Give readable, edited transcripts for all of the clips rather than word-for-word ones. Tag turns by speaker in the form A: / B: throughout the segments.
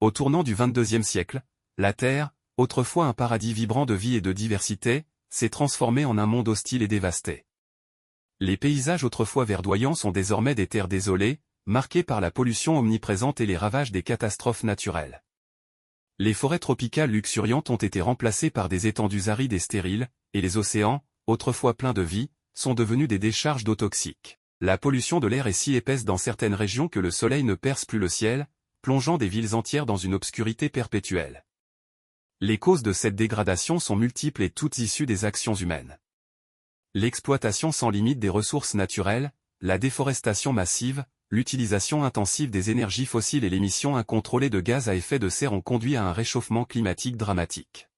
A: Au tournant du XXIe siècle, la Terre, autrefois un paradis vibrant de vie et de diversité, s'est transformée en un monde hostile et dévasté. Les paysages autrefois verdoyants sont désormais des terres désolées, marquées par la pollution omniprésente et les ravages des catastrophes naturelles. Les forêts tropicales luxuriantes ont été remplacées par des étendues arides et stériles, et les océans, autrefois pleins de vie, sont devenus des décharges d'eau toxique. La pollution de l'air est si épaisse dans certaines régions que le soleil ne perce plus le ciel, plongeant des villes entières dans une obscurité perpétuelle. Les causes de cette dégradation sont multiples et toutes issues des actions humaines. L'exploitation sans limite des ressources naturelles, la déforestation massive, l'utilisation intensive des énergies fossiles et l'émission incontrôlée de gaz à effet de serre ont conduit à un réchauffement climatique dramatique.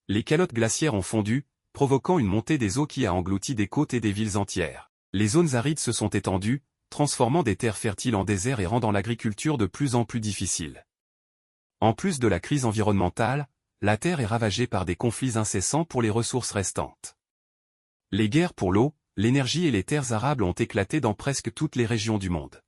A: Les calottes glaciaires ont fondu, provoquant une montée des eaux qui a englouti des côtes et des villes entières. Les zones arides se sont étendues, transformant des terres fertiles en désert et rendant l'agriculture de plus en plus difficile. En plus de la crise environnementale, la Terre est ravagée par des conflits incessants pour les ressources restantes. Les guerres pour l'eau, l'énergie et les terres arables ont éclaté dans presque toutes les régions du monde.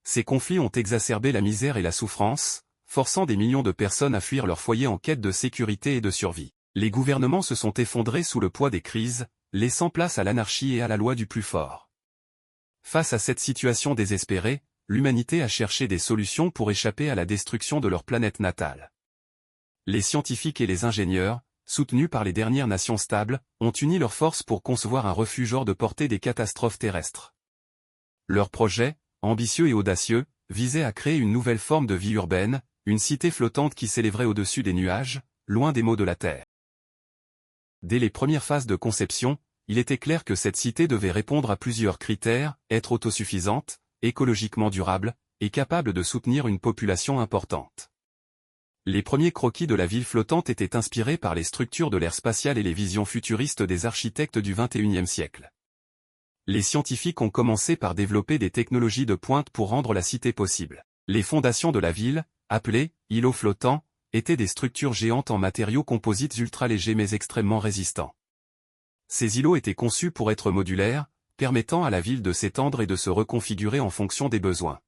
A: Ces conflits ont exacerbé la misère et la souffrance, forçant des millions de personnes à fuir leur foyer en quête de sécurité et de survie. Les gouvernements se sont effondrés sous le poids des crises, laissant place à l'anarchie et à la loi du plus fort. Face à cette situation désespérée, l'humanité a cherché des solutions pour échapper à la destruction de leur planète natale. Les scientifiques et les ingénieurs, soutenus par les dernières nations stables, ont uni leurs forces pour concevoir un refuge hors de portée des catastrophes terrestres. Leur projet, ambitieux et audacieux, visait à créer une nouvelle forme de vie urbaine, une cité flottante qui s'élèverait au-dessus des nuages, loin des maux de la Terre. Dès les premières phases de conception, il était clair que cette cité devait répondre à plusieurs critères, être autosuffisante, écologiquement durable, et capable de soutenir une population importante. Les premiers croquis de la ville flottante étaient inspirés par les structures de l'ère spatiale et les visions futuristes des architectes du XXIe siècle. Les scientifiques ont commencé par développer des technologies de pointe pour rendre la cité possible. Les fondations de la ville, appelées « îlots flottants », étaient des structures géantes en matériaux composites ultra-légers mais extrêmement résistants. Ces îlots étaient conçus pour être modulaires, permettant à la ville de s'étendre et de se reconfigurer en fonction des besoins.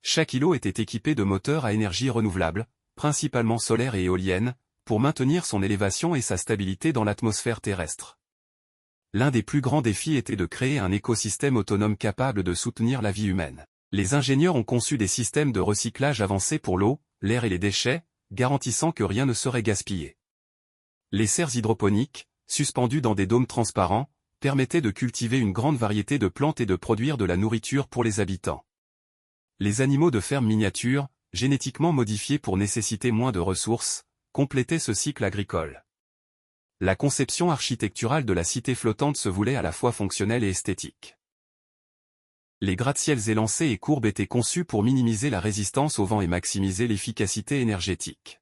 A: Chaque îlot était équipé de moteurs à énergie renouvelable, principalement solaire et éolienne, pour maintenir son élévation et sa stabilité dans l'atmosphère terrestre. L'un des plus grands défis était de créer un écosystème autonome capable de soutenir la vie humaine. Les ingénieurs ont conçu des systèmes de recyclage avancés pour l'eau, l'air et les déchets, garantissant que rien ne serait gaspillé. Les serres hydroponiques, suspendues dans des dômes transparents, permettaient de cultiver une grande variété de plantes et de produire de la nourriture pour les habitants. Les animaux de ferme miniatures, génétiquement modifiés pour nécessiter moins de ressources, complétaient ce cycle agricole. La conception architecturale de la cité flottante se voulait à la fois fonctionnelle et esthétique. Les gratte-ciels élancés et courbes étaient conçus pour minimiser la résistance au vent et maximiser l'efficacité énergétique.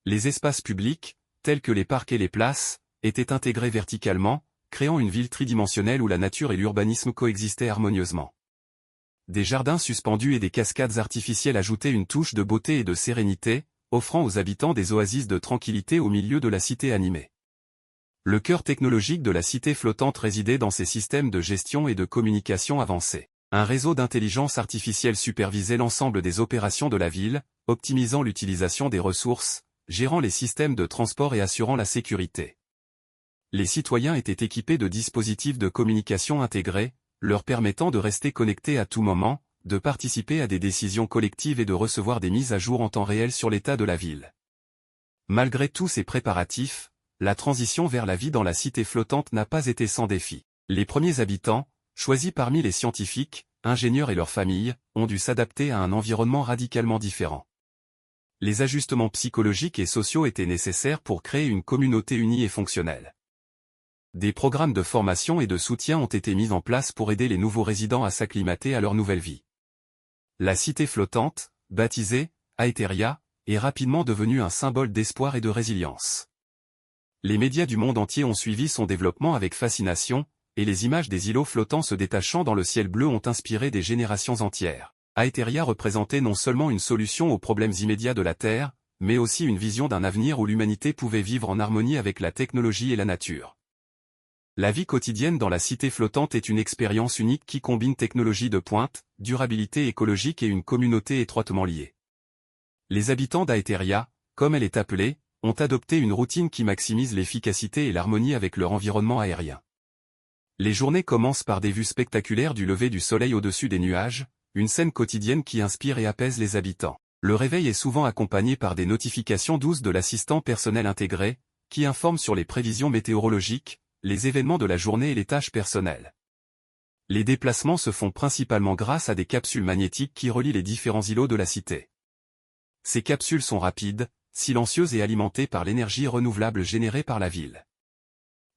A: Les espaces publics, tels que les parcs et les places, étaient intégrés verticalement, créant une ville tridimensionnelle où la nature et l'urbanisme coexistaient harmonieusement. Des jardins suspendus et des cascades artificielles ajoutaient une touche de beauté et de sérénité, offrant aux habitants des oasis de tranquillité au milieu de la cité animée. Le cœur technologique de la cité flottante résidait dans ses systèmes de gestion et de communication avancés. Un réseau d'intelligence artificielle supervisait l'ensemble des opérations de la ville, optimisant l'utilisation des ressources, gérant les systèmes de transport et assurant la sécurité. Les citoyens étaient équipés de dispositifs de communication intégrés, leur permettant de rester connectés à tout moment, de participer à des décisions collectives et de recevoir des mises à jour en temps réel sur l'état de la ville. Malgré tous ces préparatifs, la transition vers la vie dans la cité flottante n'a pas été sans défi. Les premiers habitants, choisis parmi les scientifiques, ingénieurs et leurs familles, ont dû s'adapter à un environnement radicalement différent. Les ajustements psychologiques et sociaux étaient nécessaires pour créer une communauté unie et fonctionnelle. Des programmes de formation et de soutien ont été mis en place pour aider les nouveaux résidents à s'acclimater à leur nouvelle vie. La cité flottante, baptisée Aetheria, est rapidement devenue un symbole d'espoir et de résilience. Les médias du monde entier ont suivi son développement avec fascination, et les images des îlots flottants se détachant dans le ciel bleu ont inspiré des générations entières. Aetheria représentait non seulement une solution aux problèmes immédiats de la Terre, mais aussi une vision d'un avenir où l'humanité pouvait vivre en harmonie avec la technologie et la nature. La vie quotidienne dans la cité flottante est une expérience unique qui combine technologie de pointe, durabilité écologique et une communauté étroitement liée. Les habitants d'Aeteria, comme elle est appelée, ont adopté une routine qui maximise l'efficacité et l'harmonie avec leur environnement aérien. Les journées commencent par des vues spectaculaires du lever du soleil au-dessus des nuages, une scène quotidienne qui inspire et apaise les habitants. Le réveil est souvent accompagné par des notifications douces de l'assistant personnel intégré, qui informe sur les prévisions météorologiques, les événements de la journée et les tâches personnelles. Les déplacements se font principalement grâce à des capsules magnétiques qui relient les différents îlots de la cité. Ces capsules sont rapides, silencieuses et alimentées par l'énergie renouvelable générée par la ville.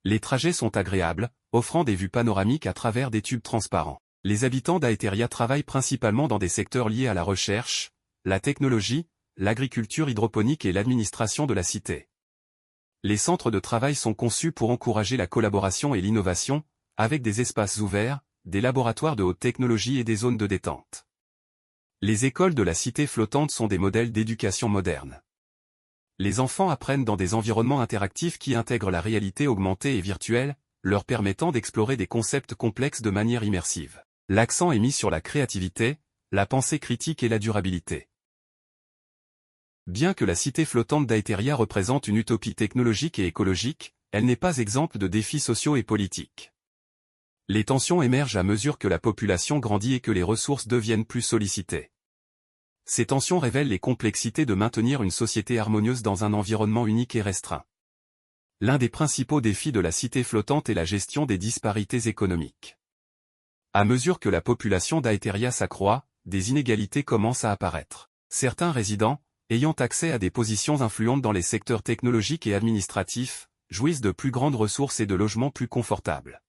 A: Les trajets sont agréables, offrant des vues panoramiques à travers des tubes transparents. Les habitants d'Aeteria travaillent principalement dans des secteurs liés à la recherche, la technologie, l'agriculture hydroponique et l'administration de la cité. Les centres de travail sont conçus pour encourager la collaboration et l'innovation, avec des espaces ouverts, des laboratoires de haute technologie et des zones de détente. Les écoles de la cité flottante sont des modèles d'éducation moderne. Les enfants apprennent dans des environnements interactifs qui intègrent la réalité augmentée et virtuelle, leur permettant d'explorer des concepts complexes de manière immersive. L'accent est mis sur la créativité, la pensée critique et la durabilité. Bien que la cité flottante d'Aeteria représente une utopie technologique et écologique, elle n'est pas exempte de défis sociaux et politiques. Les tensions émergent à mesure que la population grandit et que les ressources deviennent plus sollicitées. Ces tensions révèlent les complexités de maintenir une société harmonieuse dans un environnement unique et restreint. L'un des principaux défis de la cité flottante est la gestion des disparités économiques. À mesure que la population d'Aeteria s'accroît, des inégalités commencent à apparaître. Certains résidents, ayant accès à des positions influentes dans les secteurs technologiques et administratifs, jouissent de plus grandes ressources et de logements plus confortables.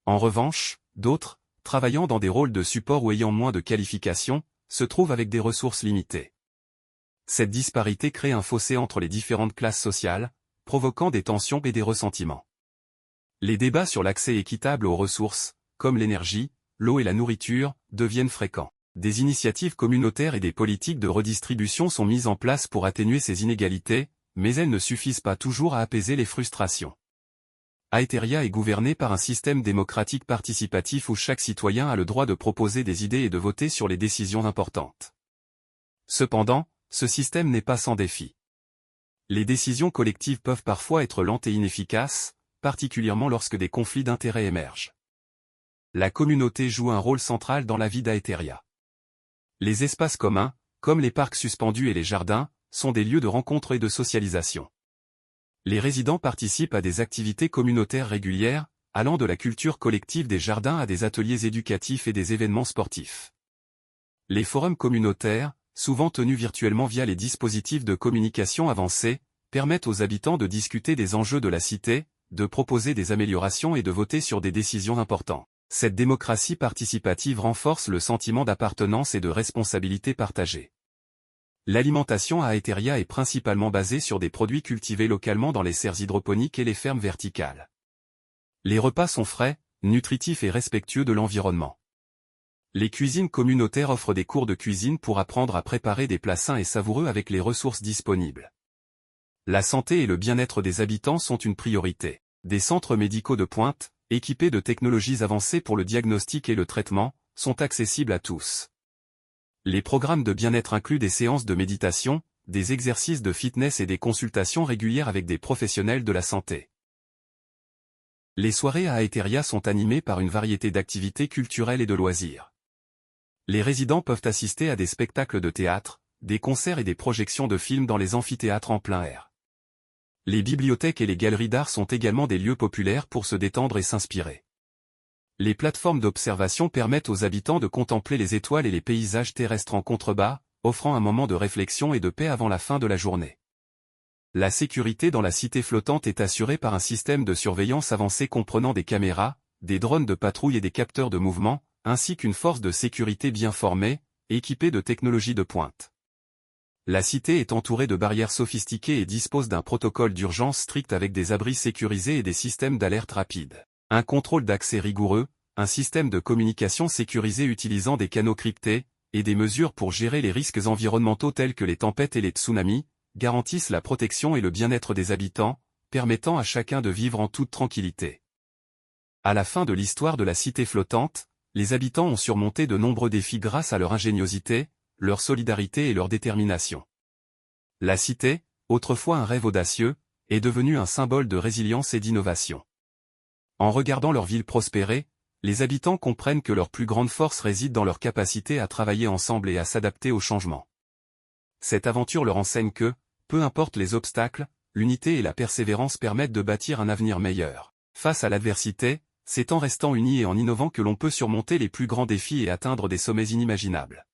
A: En revanche, d'autres, travaillant dans des rôles de support ou ayant moins de qualifications, se trouvent avec des ressources limitées. Cette disparité crée un fossé entre les différentes classes sociales, provoquant des tensions et des ressentiments. Les débats sur l'accès équitable aux ressources, comme l'énergie, l'eau et la nourriture, deviennent fréquents. Des initiatives communautaires et des politiques de redistribution sont mises en place pour atténuer ces inégalités, mais elles ne suffisent pas toujours à apaiser les frustrations. Aeteria est gouverné par un système démocratique participatif où chaque citoyen a le droit de proposer des idées et de voter sur les décisions importantes. Cependant, ce système n'est pas sans défi. Les décisions collectives peuvent parfois être lentes et inefficaces, particulièrement lorsque des conflits d'intérêts émergent. La communauté joue un rôle central dans la vie d'Aeteria. Les espaces communs, comme les parcs suspendus et les jardins, sont des lieux de rencontre et de socialisation. Les résidents participent à des activités communautaires régulières, allant de la culture collective des jardins à des ateliers éducatifs et des événements sportifs. Les forums communautaires, souvent tenus virtuellement via les dispositifs de communication avancés, permettent aux habitants de discuter des enjeux de la cité, de proposer des améliorations et de voter sur des décisions importantes. Cette démocratie participative renforce le sentiment d'appartenance et de responsabilité partagée. L'alimentation à Aeteria est principalement basée sur des produits cultivés localement dans les serres hydroponiques et les fermes verticales. Les repas sont frais, nutritifs et respectueux de l'environnement. Les cuisines communautaires offrent des cours de cuisine pour apprendre à préparer des plats sains et savoureux avec les ressources disponibles. La santé et le bien-être des habitants sont une priorité. Des centres médicaux de pointe, équipés de technologies avancées pour le diagnostic et le traitement, sont accessibles à tous. Les programmes de bien-être incluent des séances de méditation, des exercices de fitness et des consultations régulières avec des professionnels de la santé. Les soirées à Aeteria sont animées par une variété d'activités culturelles et de loisirs. Les résidents peuvent assister à des spectacles de théâtre, des concerts et des projections de films dans les amphithéâtres en plein air. Les bibliothèques et les galeries d'art sont également des lieux populaires pour se détendre et s'inspirer. Les plateformes d'observation permettent aux habitants de contempler les étoiles et les paysages terrestres en contrebas, offrant un moment de réflexion et de paix avant la fin de la journée. La sécurité dans la cité flottante est assurée par un système de surveillance avancé comprenant des caméras, des drones de patrouille et des capteurs de mouvement, ainsi qu'une force de sécurité bien formée, équipée de technologies de pointe. La cité est entourée de barrières sophistiquées et dispose d'un protocole d'urgence strict avec des abris sécurisés et des systèmes d'alerte rapide. Un contrôle d'accès rigoureux, un système de communication sécurisé utilisant des canaux cryptés, et des mesures pour gérer les risques environnementaux tels que les tempêtes et les tsunamis, garantissent la protection et le bien-être des habitants, permettant à chacun de vivre en toute tranquillité. À la fin de l'histoire de la cité flottante, les habitants ont surmonté de nombreux défis grâce à leur ingéniosité, leur solidarité et leur détermination. La cité, autrefois un rêve audacieux, est devenue un symbole de résilience et d'innovation. En regardant leur ville prospérer, les habitants comprennent que leur plus grande force réside dans leur capacité à travailler ensemble et à s'adapter aux changements. Cette aventure leur enseigne que, peu importe les obstacles, l'unité et la persévérance permettent de bâtir un avenir meilleur. Face à l'adversité, c'est en restant unis et en innovant que l'on peut surmonter les plus grands défis et atteindre des sommets inimaginables.